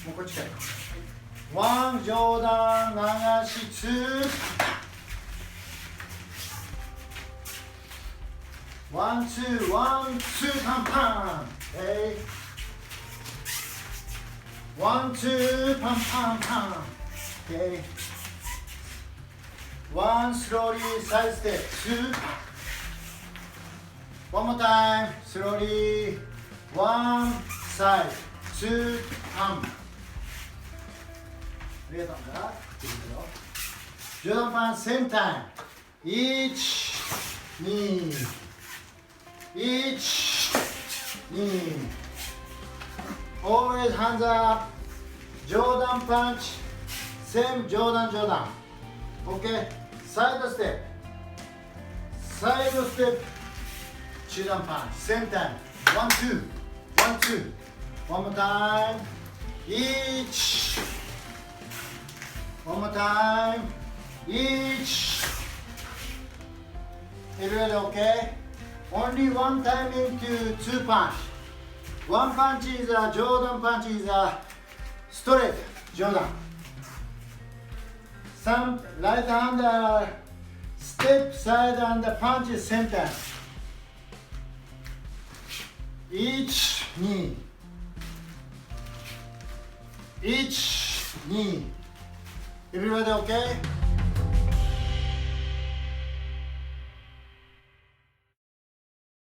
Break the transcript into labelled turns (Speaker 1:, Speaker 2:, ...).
Speaker 1: もうこっちからワン上段流しツーワンツーワンツーパンパンワンツーパンパンパンワンスローリーサイドステップツーone more time slowly one side two arm ありがとうな上段パンセンター1 2 1 2 always hands up 上段パンチ same 上段 OK サイドステップ中段パンチセンターワンツーワンツーワンモタイム1 one more time 1 everybody okay only one time into two punch one punch is a 上段パンチ is a straight 上段some right hand step side and punch center 1 2 1 2 everybody okay